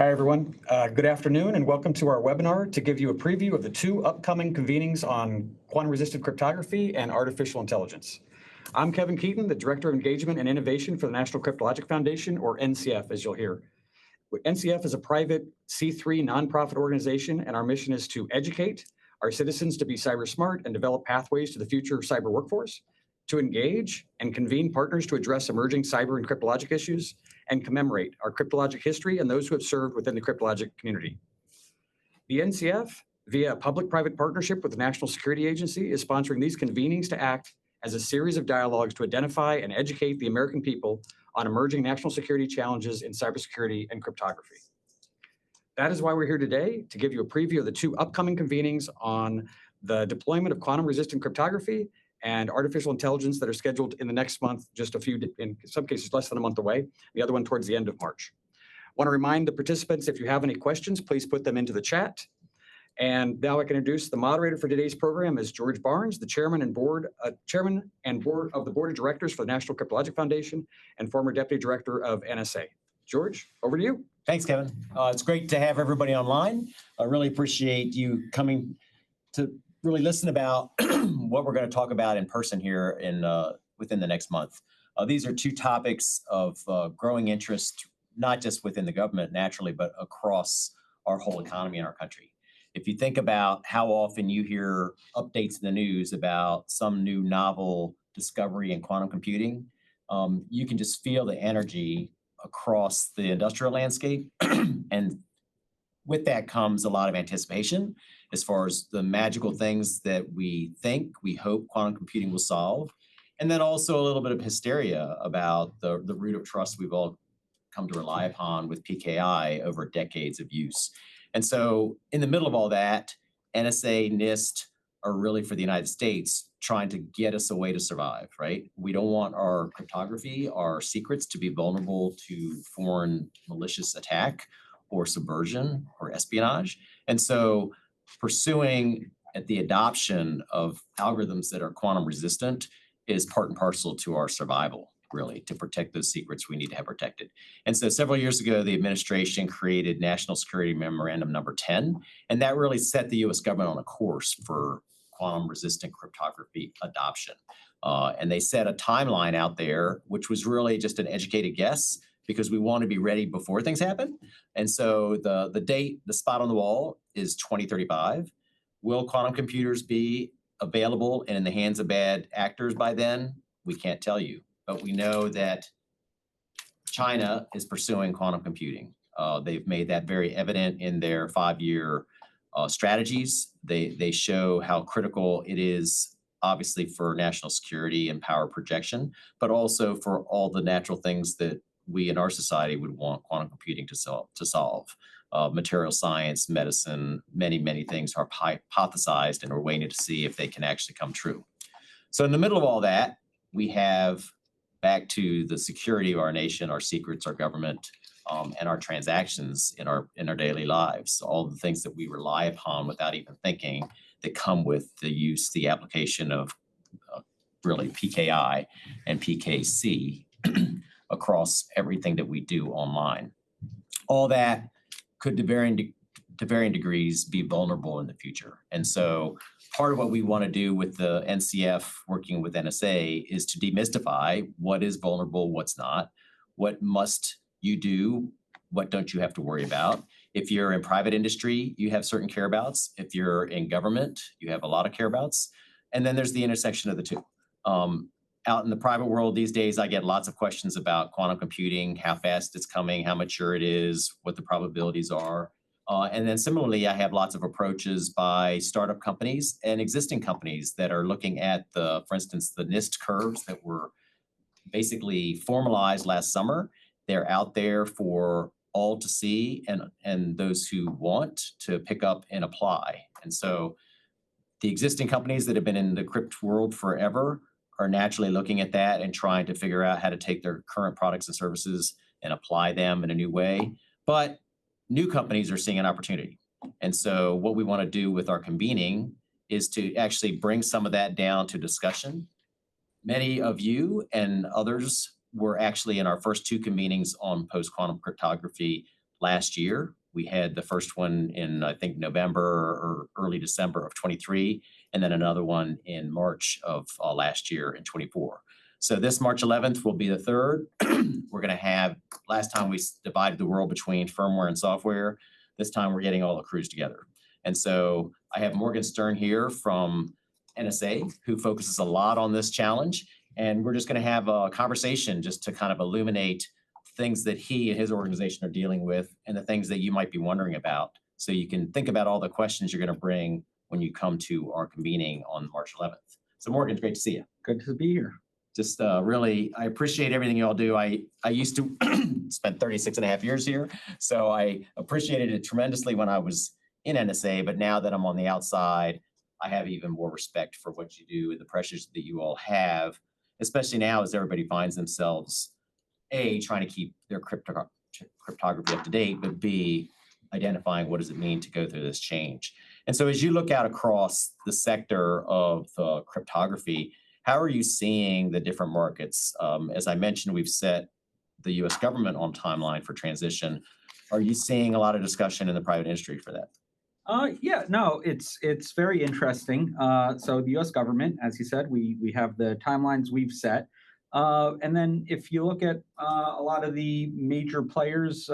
Hi, everyone. Good afternoon, and welcome to our webinar to give you a preview of the two upcoming convenings on quantum resistant cryptography and artificial intelligence. I'm Kevin Keaton, the Director of Engagement and Innovation for the National Cryptologic Foundation, or NCF, as you'll hear. NCF is a private C3 nonprofit organization, and our mission is to educate our citizens to be cyber smart and develop pathways to the future cyber workforce, to engage and convene partners to address emerging cyber and cryptologic issues, and commemorate our cryptologic history and those who have served within the cryptologic community. The NCF, via a public-private partnership with the National Security Agency, is sponsoring these convenings to act as a series of dialogues to identify and educate the American people on emerging national security challenges in cybersecurity and cryptography. That is why we're here today, to give you a preview of the two upcoming convenings on the deployment of quantum-resistant cryptography and artificial intelligence that are scheduled in the next month, just in some cases less than a month away, the other one towards the end of March. I want to remind the participants, if you have any questions, please put them into the chat. And now I can introduce the moderator for today's program is George Barnes, the chairman and board of the Board of Directors for the National Cryptologic Foundation and former deputy director of NSA. George, over to you. Thanks, Kevin. It's great to have everybody online. I really appreciate you coming to really listen about what we're going to talk about in person here within the next month. These are two topics of growing interest, not just within the government naturally, but across our whole economy in our country. If you think about how often you hear updates in the news about some new novel discovery in quantum computing, you can just feel the energy across the industrial landscape. And with that comes a lot of anticipation as far as the magical things that we hope quantum computing will solve. And then also a little bit of hysteria about the root of trust we've all come to rely upon with PKI over decades of use. And so in the middle of all that, NSA, NIST are really for the United States trying to get us a way to survive, right? We don't want our cryptography, our secrets to be vulnerable to foreign malicious attack or subversion or espionage. And so pursuing the adoption of algorithms that are quantum resistant is part and parcel to our survival, really. To protect those secrets, we need to have protected. And so several years ago, the administration created National Security Memorandum number 10, and that really set the US government on a course for quantum resistant cryptography adoption. And they set a timeline out there, which was really just an educated guess, because we want to be ready before things happen. And so the spot on the wall is 2035. Will quantum computers be available and in the hands of bad actors by then? We can't tell you, but we know that China is pursuing quantum computing. They've made that very evident in their 5-year strategies. They show how critical it is, obviously, for national security and power projection, but also for all the natural things that we in our society would want quantum computing to solve. Material science, medicine, many things are hypothesized, and we're waiting to see if they can actually come true. So in the middle of all that, we have back to the security of our nation, our secrets, our government, and our transactions in our daily lives, all the things that we rely upon without even thinking that come with the application of really PKI and PKC across everything that we do online. All that could, to varying degrees, be vulnerable in the future. And so part of what we want to do with the NCF working with NSA is to demystify what is vulnerable, what's not, what must you do, what don't you have to worry about. If you're in private industry, you have certain care abouts. If you're in government, you have a lot of care abouts. And then there's the intersection of the two. Out in the private world these days, I get lots of questions about quantum computing, how fast it's coming, how mature it is, what the probabilities are. And then similarly, I have lots of approaches by startup companies and existing companies that are looking at for instance, the NIST curves that were basically formalized last summer. They're out there for all to see and those who want to pick up and apply. And so the existing companies that have been in the crypt world forever are naturally looking at that and trying to figure out how to take their current products and services and apply them in a new way. But new companies are seeing an opportunity. And so what we want to do with our convening is to actually bring some of that down to discussion. Many of you and others were actually in our first two convenings on post-quantum cryptography last year. We had the first one in, I think, November or early December of 23, and then another one in March of last year in 24. So this March 11th will be the third. We're going to have, last time we divided the world between firmware and software. This time we're getting all the crews together. And so I have Morgan Stern here from NSA, who focuses a lot on this challenge. And we're just going to have a conversation just to kind of illuminate things that he and his organization are dealing with and the things that you might be wondering about. So you can think about all the questions you're going to bring when you come to our convening on March 11th. So Morgan, it's great to see you. Good to be here. Just really, I appreciate everything you all do. I used to spend 36 and a half years here. So I appreciated it tremendously when I was in NSA, but now that I'm on the outside, I have even more respect for what you do and the pressures that you all have, especially now as everybody finds themselves, A, trying to keep their cryptography up to date, but B, identifying what does it mean to go through this change. And so as you look out across the sector of cryptography, how are you seeing the different markets? As I mentioned, we've set the US government on timeline for transition. Are you seeing a lot of discussion in the private industry for that? Yeah, no, it's very interesting. So the U.S. government, as you said, we have the timelines we've set, and then if you look at a lot of the major players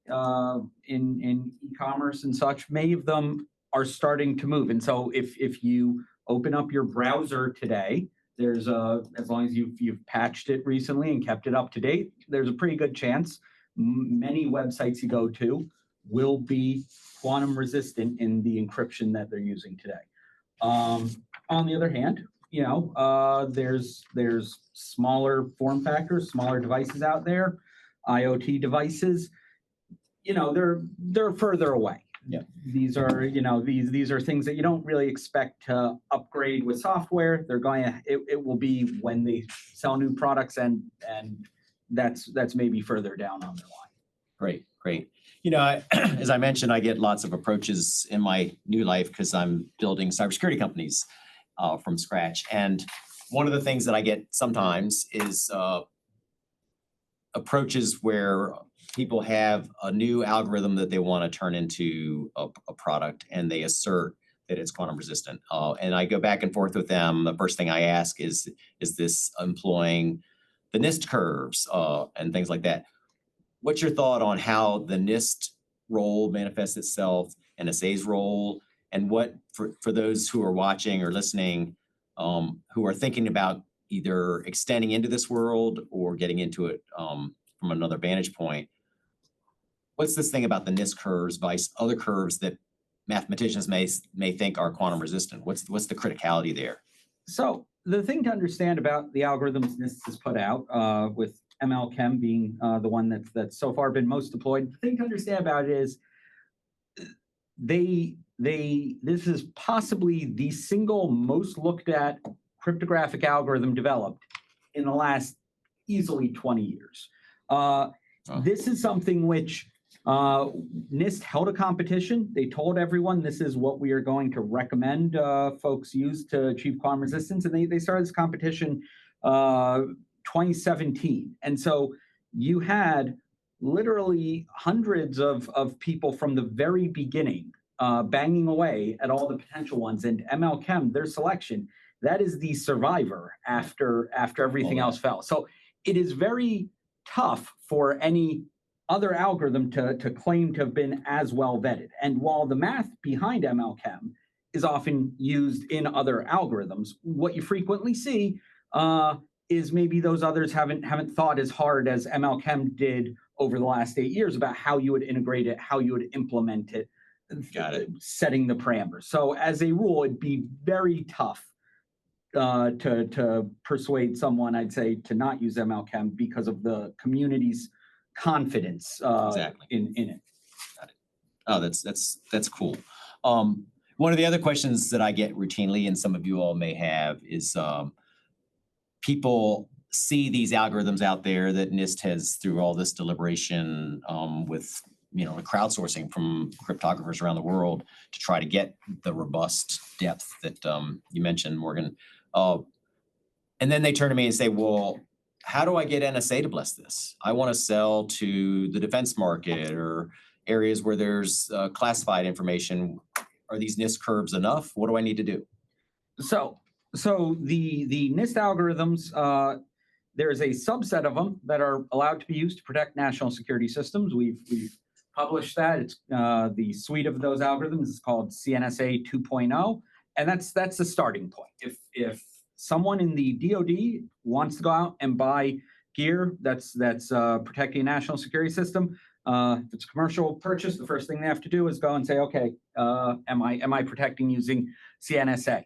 in e-commerce and such, many of them are starting to move. And so if you open up your browser today, there's as long as you've patched it recently and kept it up to date, there's a pretty good chance many websites you go to will be quantum resistant in the encryption that they're using today. On the other hand, there's smaller form factors, smaller devices out there, IoT devices. They're further away. Yeah. These are these are things that you don't really expect to upgrade with software. It will be when they sell new products, and that's maybe further down on their line. Great. As I mentioned, I get lots of approaches in my new life because I'm building cybersecurity companies from scratch. And one of the things that I get sometimes is approaches where people have a new algorithm that they want to turn into a product, and they assert that it's quantum resistant. And I go back and forth with them. The first thing I ask is this employing the NIST curves and things like that? What's your thought on how the NIST role manifests itself, NSA's role, and what, for those who are watching or listening, who are thinking about either extending into this world or getting into it from another vantage point, what's this thing about the NIST curves versus other curves that mathematicians may think are quantum resistant? What's the criticality there? So the thing to understand about the algorithms NIST has put out, with MLChem being the one that's so far been most deployed, the thing to understand about it is this is possibly the single most looked at cryptographic algorithm developed in the last easily 20 years. This is something which NIST held a competition. They told everyone this is what we are going to recommend folks use to achieve quantum resistance. And they started this competition 2017. And so you had literally hundreds of people from the very beginning banging away at all the potential ones. And MLChem, their selection, that is the survivor after everything else fell. So it is very tough for any other algorithm to claim to have been as well vetted. And while the math behind MLChem is often used in other algorithms, what you frequently see is maybe those others haven't thought as hard as MLChem did over the last 8 years about how you would integrate it, how you would implement it, setting the parameters. So as a rule, it'd be very tough to persuade someone, I'd say, to not use MLChem because of the community's confidence in it. Got it. Oh, that's cool. One of the other questions that I get routinely, and some of you all may have, is people see these algorithms out there that NIST has, through all this deliberation with crowdsourcing from cryptographers around the world to try to get the robust depth that you mentioned, Morgan. And then they turn to me and say, well, how do I get NSA to bless this? I want to sell to the defense market or areas where there's classified information. Are these NIST curves enough? What do I need to do? So the NIST algorithms, there's a subset of them that are allowed to be used to protect national security systems. We've published that. It's the suite of those algorithms is called CNSA 2.0, and that's the starting point. If someone in the DoD wants to go out and buy gear that's protecting a national security system, if it's a commercial purchase, the first thing they have to do is go and say, okay, am I protecting using CNSA?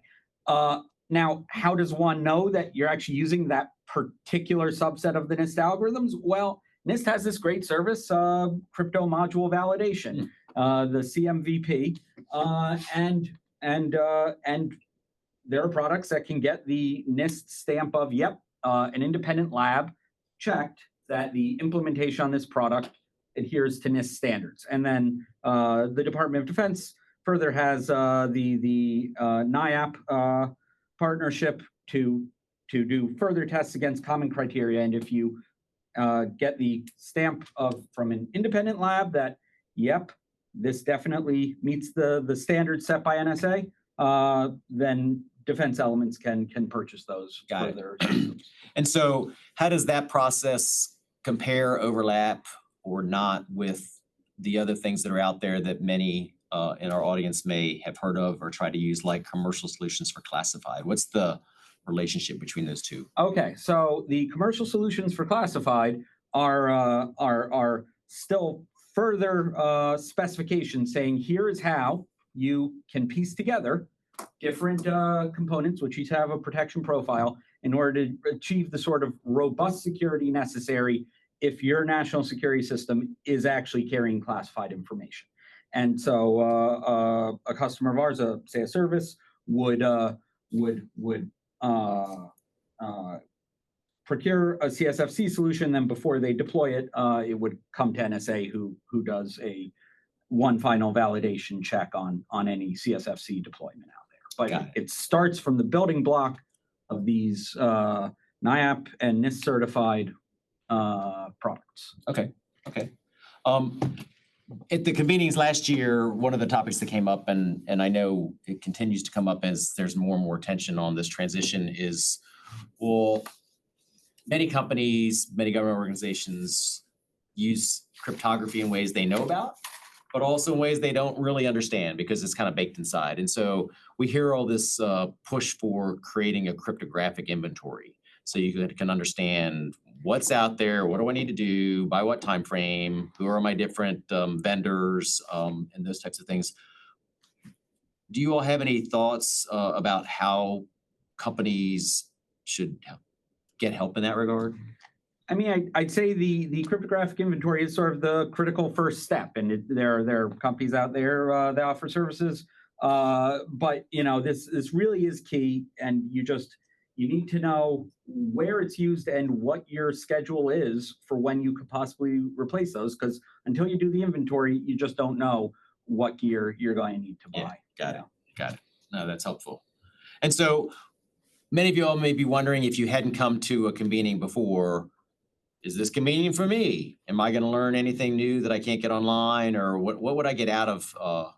Now, how does one know that you're actually using that particular subset of the NIST algorithms? Well, NIST has this great service, crypto module validation, the CMVP, and there are products that can get the NIST stamp of, yep, an independent lab checked that the implementation on this product adheres to NIST standards. And then the Department of Defense further has the NIAP partnership to do further tests against common criteria. And if you get the stamp from an independent lab that, yep, this definitely meets the standards set by NSA, then defense elements can purchase those further systems. And so how does that process compare, overlap, or not with the other things that are out there that many in our audience may have heard of or try to use, like commercial solutions for classified? What's the relationship between those two? Okay, so the commercial solutions for classified are still further specifications saying here is how you can piece together different components, which each have a protection profile, in order to achieve the sort of robust security necessary if your national security system is actually carrying classified information. And so a customer of ours, say a service, would procure a CSFC solution. Then before they deploy it, it would come to NSA, who does one final validation check on any CSFC deployment out there. But it starts from the building block of these NIAP and NIST certified products. Okay. At the convenings last year, one of the topics that came up, and I know it continues to come up as there's more and more attention on this transition, is, well, many companies, many government organizations use cryptography in ways they know about, but also in ways they don't really understand because it's kind of baked inside. And so we hear all this push for creating a cryptographic inventory so you can understand what's out there, what do I need to do, by what time frame, who are my different vendors, and those types of things. Do you all have any thoughts about how companies should get help in that regard? I mean, I'd say the cryptographic inventory is sort of the critical first step, and there are companies out there that offer services, but this really is key, and you need to know where it's used and what your schedule is for when you could possibly replace those, because until you do the inventory, you just don't know what gear you're going to need to buy. Yeah, got it. No, that's helpful. And so many of you all may be wondering, if you hadn't come to a convening before, is this convenient for me? Am I going to learn anything new that I can't get online? Or what would I get out of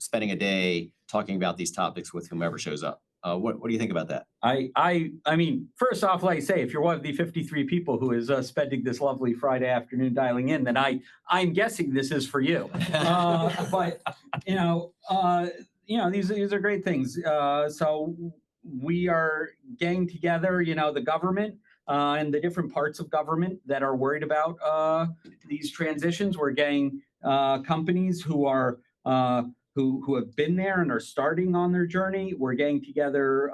spending a day talking about these topics with whomever shows up? What do you think about that? I mean, first off, like I say, if you're one of the 53 people who is spending this lovely Friday afternoon dialing in, then I'm guessing this is for you. But these are great things. So we are getting together, the government and the different parts of government that are worried about these transitions. We're getting companies who are who have been there and are starting on their journey. We're getting together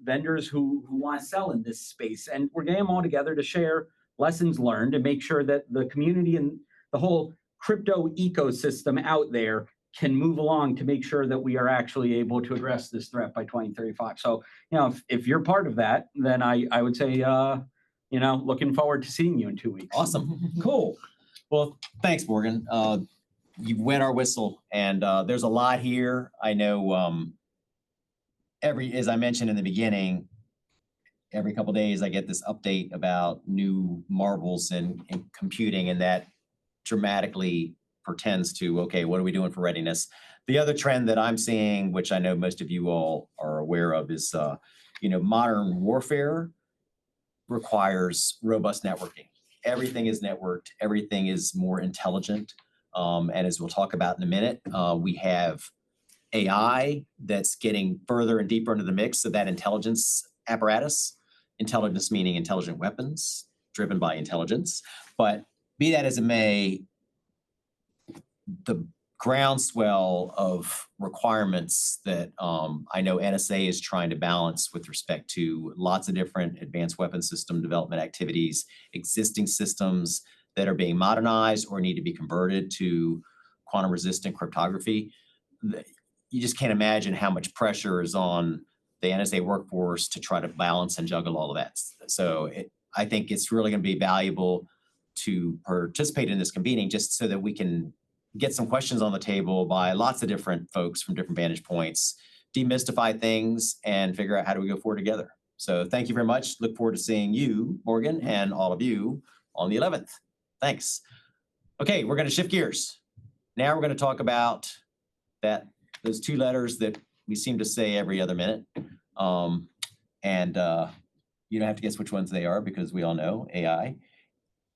vendors who want to sell in this space, and we're getting them all together to share lessons learned and make sure that the community and the whole crypto ecosystem out there can move along to make sure that we are actually able to address this threat by 2035. So, if you're part of that, then I would say, looking forward to seeing you in 2 weeks. Awesome. Cool. Well, thanks, Morgan. You've wet our whistle, and there's a lot here. I know as I mentioned in the beginning, every couple of days I get this update about new marvels in computing, and that dramatically portends to, okay, what are we doing for readiness? The other trend that I'm seeing, which I know most of you all are aware of, is modern warfare requires robust networking. Everything is networked. Everything is more intelligent. And as we'll talk about in a minute, we have AI that's getting further and deeper into the mix of that intelligence apparatus. Intelligence meaning intelligent weapons driven by intelligence. But be that as it may, the groundswell of requirements that I know NSA is trying to balance with respect to lots of different advanced weapon system development activities, existing systems that are being modernized or need to be converted to quantum resistant cryptography. You just can't imagine how much pressure is on the NSA workforce to try to balance and juggle all of that. So I think it's really going to be valuable to participate in this convening just so that we can get some questions on the table by lots of different folks from different vantage points, demystify things, and figure out how do we go forward together. So thank you very much. Look forward to seeing you, Morgan, and all of you on the 11th. Thanks. Okay, we're going to shift gears. Now we're going to talk about those two letters that we seem to say every other minute. You don't have to guess which ones they are because we all know AI.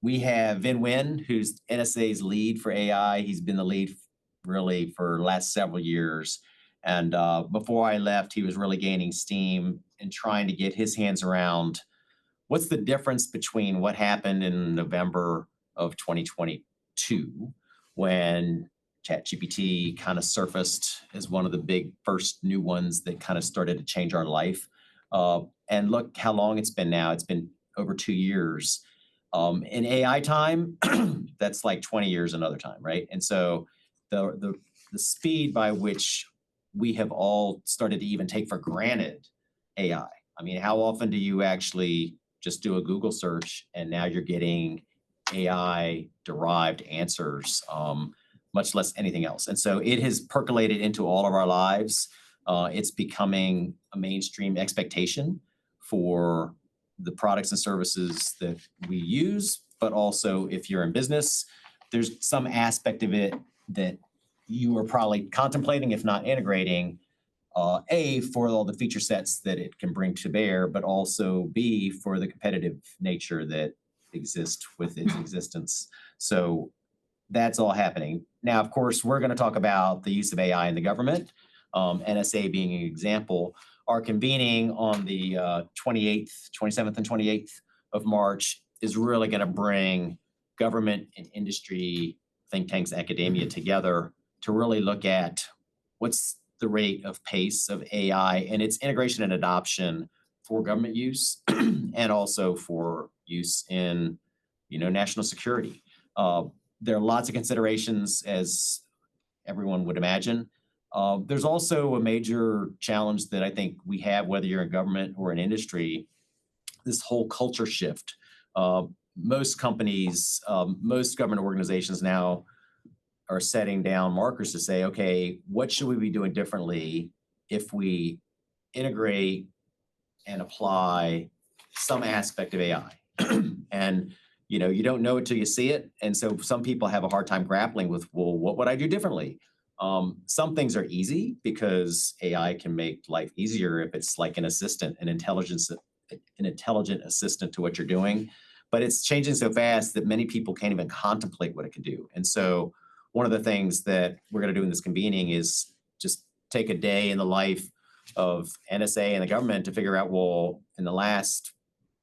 We have Vinh Nguyen, who's NSA's lead for AI. He's been the lead really for the last several years. And before I left, he was really gaining steam and trying to get his hands around what's the difference between what happened in November of 2022 when ChatGPT kind of surfaced as one of the big first new ones that kind of started to change our life. And look how long it's been now. It's been over 2 years. In AI time, that's like 20 years another time, right? And so the speed by which we have all started to even take for granted AI. I mean, how often do you actually just do a Google search and now you're getting AI-derived answers, much less anything else. And so it has percolated into all of our lives. It's becoming a mainstream expectation for the products and services that we use, but also if you're in business, there's some aspect of it that you are probably contemplating, if not integrating, A, for all the feature sets that it can bring to bear, but also B, for the competitive nature that exists with its existence. So that's all happening. Now, of course, we're going to talk about the use of AI in the government, NSA being an example. Our convening on the 27th and 28th of March is really going to bring government and industry, think tanks, academia together to really look at what's the rate of pace of AI and its integration and adoption for government use and also for use in, national security. There are lots of considerations, as everyone would imagine. There's also a major challenge that I think we have, whether you're in government or in industry, this whole culture shift. Most companies, most government organizations now are setting down markers to say, okay, what should we be doing differently if we integrate and apply some aspect of AI? And you don't know it till you see it. And so some people have a hard time grappling with, well, what would I do differently? Some things are easy because AI can make life easier if it's like an assistant, an intelligent assistant to what you're doing. But it's changing so fast that many people can't even contemplate what it can do. And so one of the things that we're going to do in this convening is just take a day in the life of NSA and the government to figure out, well, in the last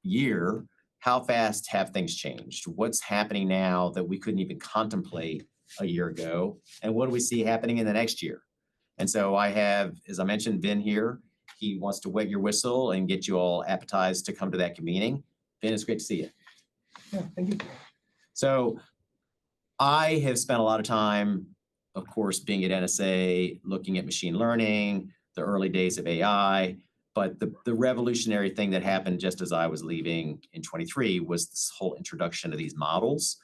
year, how fast have things changed? What's happening now that we couldn't even contemplate a year ago? And what do we see happening in the next year? And so I have, as I mentioned, Vinh here. He wants to wet your whistle and get you all appetized to come to that convening. Vinh, it's great to see you. Yeah, thank you. So I have spent a lot of time, of course, being at NSA, looking at machine learning, the early days of AI. But the revolutionary thing that happened just as I was leaving in 23 was this whole introduction of these models.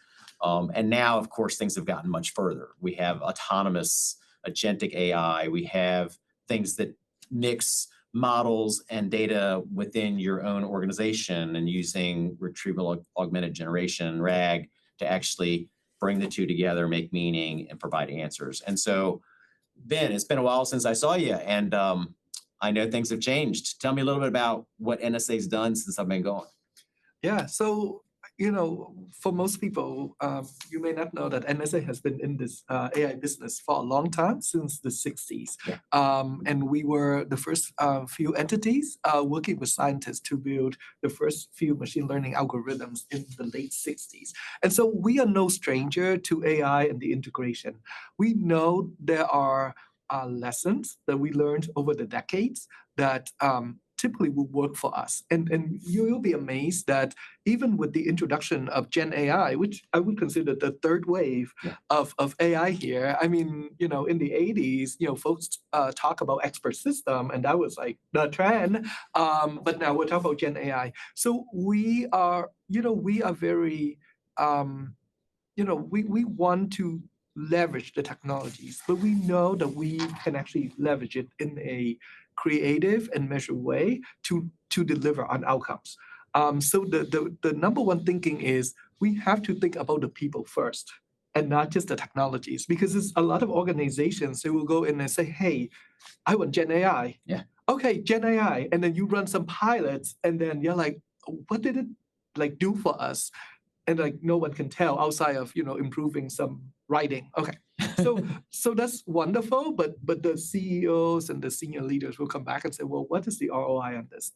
And now, of course, things have gotten much further. We have autonomous agentic AI. We have things that mix models and data within your own organization and using retrieval augmented generation, RAG, to actually bring the two together, make meaning, and provide answers. And so, Vinh, it's been a while since I saw you, and I know things have changed. Tell me a little bit about what NSA's done since I've been gone. Yeah, so for most people, you may not know that NSA has been in this AI business for a long time, since the 60s. Yeah. And we were the first few entities working with scientists to build the first few machine learning algorithms in the late 60s. And so we are no stranger to AI and the integration. We know there are lessons that we learned over the decades that typically will work for us. And you'll be amazed that even with the introduction of Gen AI, which I would consider the third wave of AI here, I mean, in the 80s, folks talk about expert system, and that was like the trend. But now we're talking about Gen AI. So we are very, we want to leverage the technologies, but we know that we can actually leverage it in a creative and measured way to deliver on outcomes. So the number one thinking is we have to think about the people first and not just the technologies, because there's a lot of organizations that will go in and say, hey, I want Gen AI. Yeah. Okay, Gen AI. And then you run some pilots and then you're like, what did it do for us? And no one can tell outside of improving some writing. Okay, so that's wonderful, but the CEOs and the senior leaders will come back and say, well, what is the ROI on this?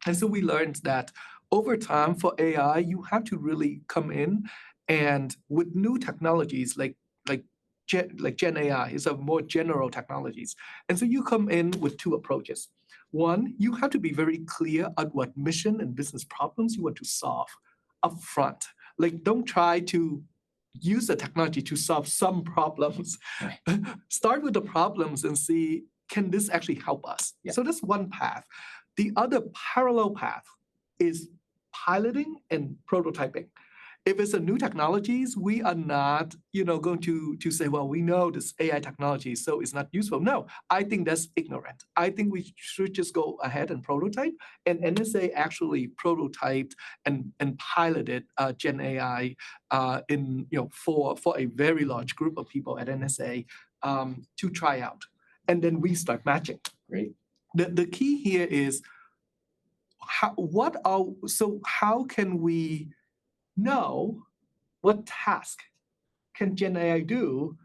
And so we learned that over time for AI, you have to really come in and with new technologies like Gen AI is a more general technologies. And so you come in with two approaches. One, you have to be very clear on what mission and business problems you want to solve upfront. Don't try to use the technology to solve some problems. Right. Start with the problems and see, can this actually help us? Yeah. So that's one path. The other parallel path is piloting and prototyping. If it's a new technologies, we are not, going to say, well, we know this AI technology, so it's not useful. No, I think that's ignorant. I think we should just go ahead and prototype. And NSA actually prototyped and piloted Gen AI for a very large group of people at NSA to try out. And then we start matching. Great. The key here is how can we know what task can Gen AI do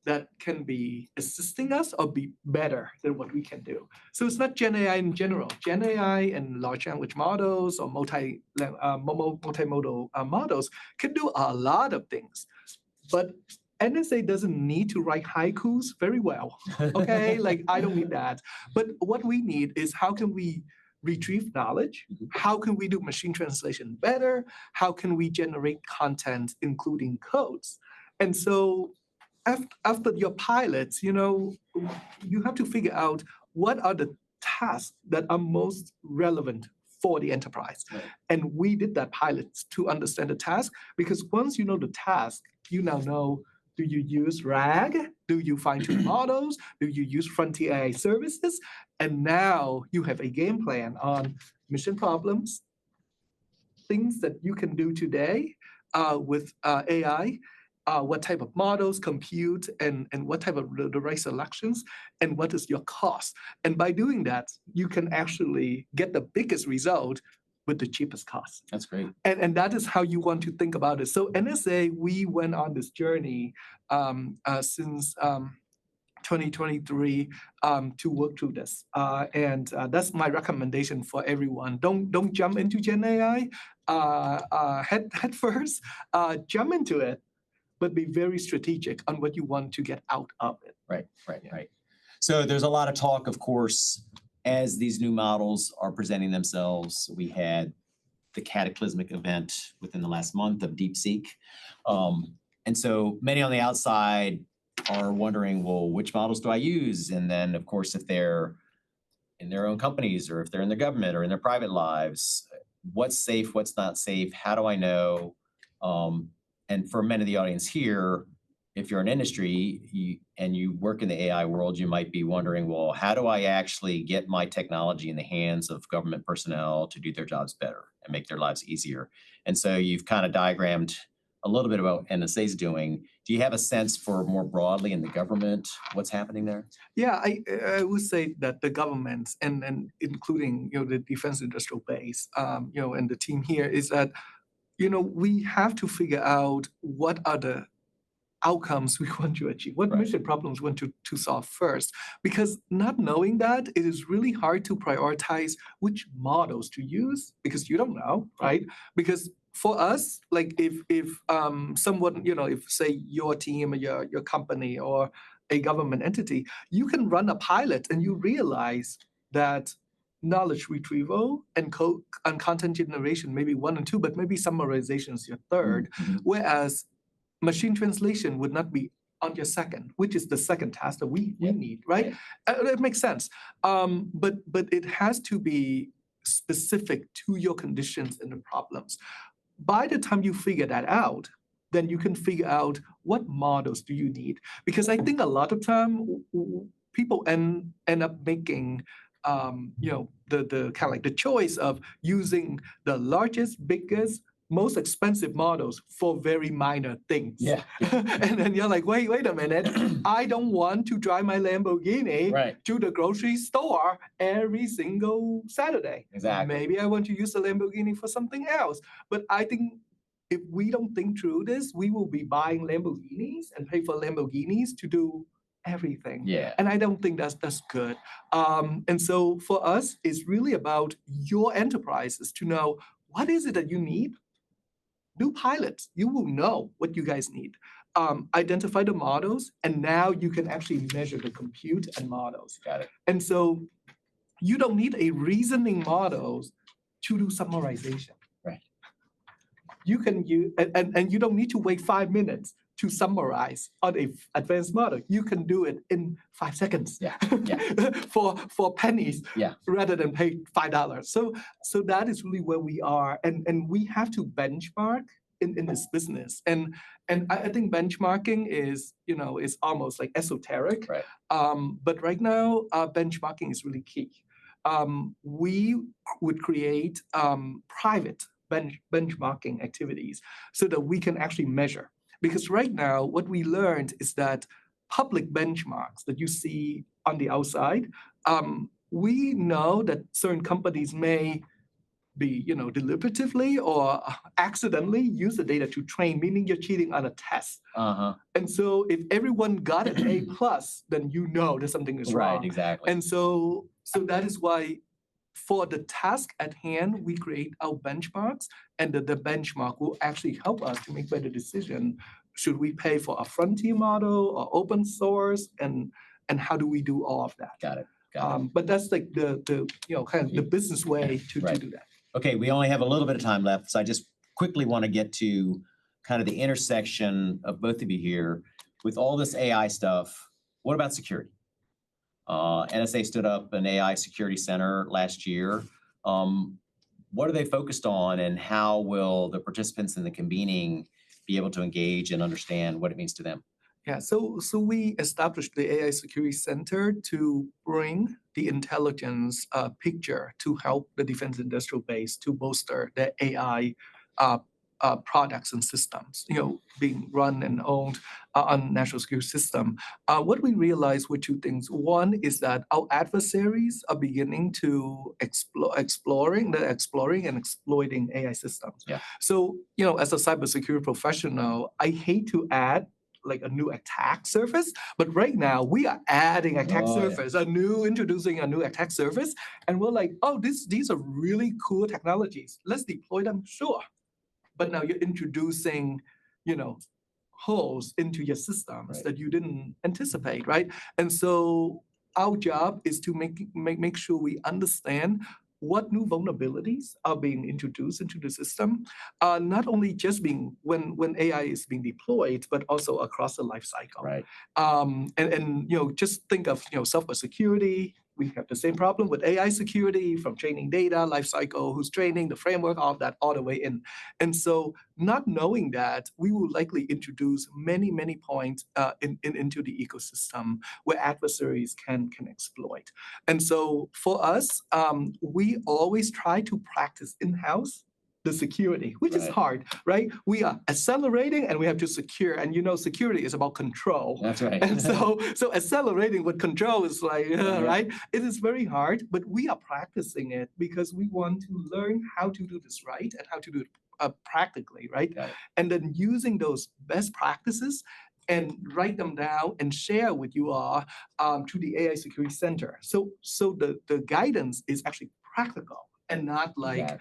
that can be assisting us or be better than what we can do. So it's not Gen AI in general. Gen AI and large language models or multimodal models can do a lot of things. But NSA doesn't need to write haikus very well. Okay, I don't need that. But what we need is how can we retrieve knowledge? How can we do machine translation better? How can we generate content, including codes? And so after your pilots, you have to figure out what are the tasks that are most relevant for the enterprise. Right. And we did that pilot to understand the task, because once you know the task, you now know, do you use RAG? Do you fine-tune models? Do you use frontier AI services? And now you have a game plan on mission problems, things that you can do today with AI, what type of models, compute, and what type of the right selections, and what is your cost. And by doing that, you can actually get the biggest result with the cheapest cost. That's great. And that is how you want to think about it. So NSA, we went on this journey since 2023 to work through this. And that's my recommendation for everyone. Don't jump into Gen AI head first. Jump into it, but be very strategic on what you want to get out of it. Right. So there's a lot of talk, of course, as these new models are presenting themselves. We had the cataclysmic event within the last month of DeepSeek. And so many on the outside are wondering, well, which models do I use? And then, of course, if they're in their own companies or if they're in their government or in their private lives, what's safe, what's not safe? How do I know? And for many of the audience here, if you're an industry and you work in the AI world, you might be wondering, well, how do I actually get my technology in the hands of government personnel to do their jobs better and make their lives easier? And so you've kind of diagrammed a little bit about what NSA is doing. Do you have a sense for more broadly in the government what's happening there? Yeah, I would say that the government and including the defense industrial base, and the team here is that we have to figure out what are the outcomes we want to achieve, what Right. mission problems we want to solve first. Because not knowing that, it is really hard to prioritize which models to use because you don't know, right? Because for us, like if someone, if say your team or your company or a government entity, you can run a pilot and you realize that knowledge retrieval and code and content generation maybe 1 and 2, but maybe summarization is your third. Mhm. Whereas machine translation would not be on your second, which is the second task that we need, right? It makes sense. But it has to be specific to your conditions and the problems. By the time you figure that out, then you can figure out what models do you need. Because I think a lot of time people end up making the kind of like the choice of using the largest, biggest, most expensive models for very minor things. Yeah. And then you're like, wait a minute, I don't want to drive my Lamborghini Right. to the grocery store every single Saturday. Exactly. Maybe I want to use the Lamborghini for something else. But I think if we don't think through this, we will be buying Lamborghinis and pay for Lamborghinis to do everything. Yeah. And I don't think that's good. And so for us, it's really about your enterprises to know what is it that you need. Do pilots. You will know what you guys need. Identify the models, and now you can actually measure the compute and models. Got it. And so you don't need a reasoning models to do summarization. Right. You can use, and you don't need to wait 5 minutes to summarize on a advanced model. You can do it in 5 seconds. Yeah. for pennies. Yeah. Rather than pay $5. So that is really where we are, and we have to benchmark in this business. And I think benchmarking is is almost like esoteric. Right. But right now, benchmarking is really key. We would create private benchmarking activities so that we can actually measure. Because right now, what we learned is that public benchmarks that you see on the outside, we know that certain companies may be, deliberatively or accidentally use the data to train, meaning you're cheating on a test. Uh-huh. And so if everyone got an A+, then you know that something is Right, wrong. exactly. And so that is why for the task at hand, we create our benchmarks, and the benchmark will actually help us to make better decision. Should we pay for a frontier model or open source, and how do we do all of that? Got it. But that's like the kind of the business way to Right. do that. Okay, we only have a little bit of time left, so I just quickly want to get to kind of the intersection of both of you here. With all this AI stuff, what about security? NSA stood up an AI security center last year. What are they focused on, and how will the participants in the convening be able to engage and understand what it means to them? Yeah, so we established the AI Security Center to bring the intelligence picture to help the defense industrial base to bolster their AI products and systems, being run and owned on national security system. What we realized were two things. One is that our adversaries are beginning to exploring and exploiting AI systems. Yeah. So, as a cybersecurity professional, I hate to add like a new attack surface, but right now we are adding attack surface, introducing a new attack surface, and we're like, oh, these are really cool technologies. Let's deploy them, sure. But now you're introducing, holes into your systems that you didn't anticipate, right? And so our job is to make sure we understand what new vulnerabilities are being introduced into the system, not only just being when AI is being deployed, but also across the life cycle. Right. And just think of software security, we have the same problem with AI security, from training data, lifecycle, who's training, the framework, all of that, all the way in. And so not knowing that, we will likely introduce many, many points into the ecosystem where adversaries can exploit. And so for us, we always try to practice in-house the security, which is hard, right? We are accelerating and we have to secure. And security is about control. That's right. And so accelerating with control is like, right? It is very hard, but we are practicing it because we want to learn how to do this right and how to do it practically, right? And then using those best practices and write them down and share with you all to the AI Security Center. So the guidance is actually practical and not like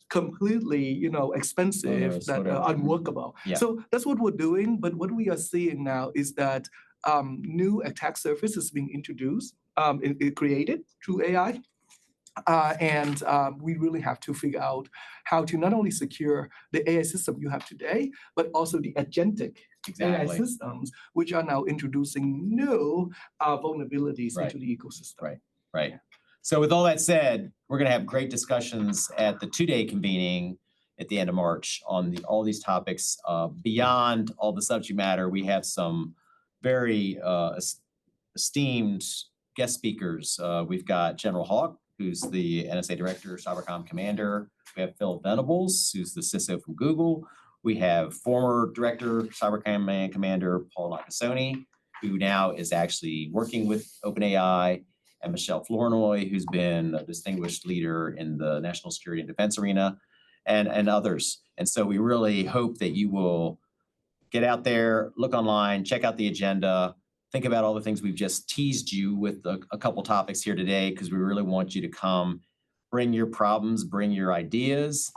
completely, expensive, that unworkable. So that's what we're doing. But what we are seeing now is that new attack surface is being introduced, created through AI. And we really have to figure out how to not only secure the AI system you have today, but also the agentic AI systems, which are now introducing new vulnerabilities into the ecosystem. Right. So with all that said, we're going to have great discussions at the two-day convening at the end of March on all these topics. Beyond all the subject matter, we have some very esteemed guest speakers. We've got General Hawk, who's the NSA Director, Cybercom Commander. We have Phil Venables, who's the CISO from Google. We have former Director, Cybercom Commander Paul Nakasone, who now is actually working with OpenAI, and Michelle Flournoy, who's been a distinguished leader in the national security and defense arena, and others. And so we really hope that you will get out there, look online, check out the agenda, think about all the things we've just teased you with a couple topics here today, because we really want you to come, bring your problems, bring your ideas,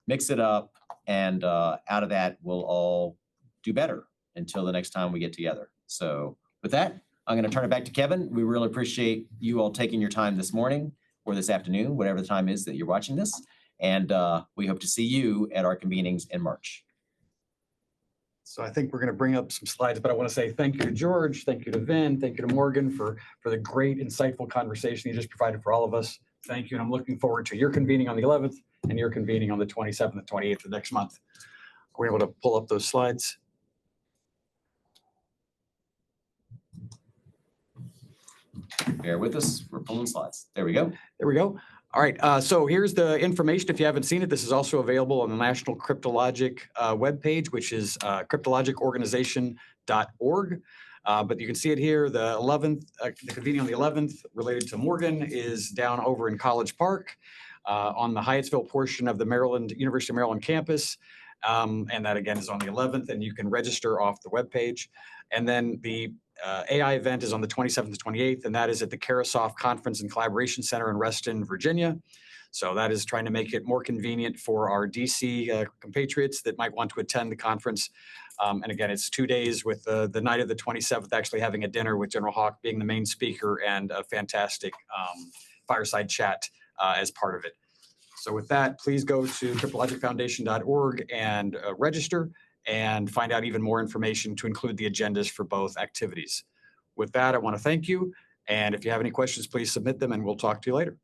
mix it up, and out of that, we'll all do better until the next time we get together. So with that, I'm going to turn it back to Kevin. We really appreciate you all taking your time this morning or this afternoon, whatever the time is that you're watching this. And we hope to see you at our convenings in March. So I think we're going to bring up some slides, but I want to say thank you to George, thank you to Vinh, thank you to Morgan for the great, insightful conversation you just provided for all of us. Thank you, and I'm looking forward to your convening on the 11th and your convening on the 27th and 28th of next month. Are we able to pull up those slides? Bear with us. We're pulling slides. There we go. There we go. All right. So here's the information. If you haven't seen it, this is also available on the National Cryptologic webpage, which is cryptologicorganization.org. But you can see it here. The 11th, the convening on the 11th related to Morgan is down over in College Park on the Hyattsville portion of the University of Maryland campus. And that, again, is on the 11th, and you can register off the webpage. And then the AI event is on the 27th and 28th, and that is at the Karasoff Conference and Collaboration Center in Reston, Virginia. So that is trying to make it more convenient for our DC compatriots that might want to attend the conference. And again, it's 2 days with the night of the 27th actually having a dinner with General Hawk being the main speaker and a fantastic fireside chat as part of it. So with that, please go to cryptologicfoundation.org and register and find out even more information to include the agendas for both activities. With that, I want to thank you. And if you have any questions, please submit them and we'll talk to you later.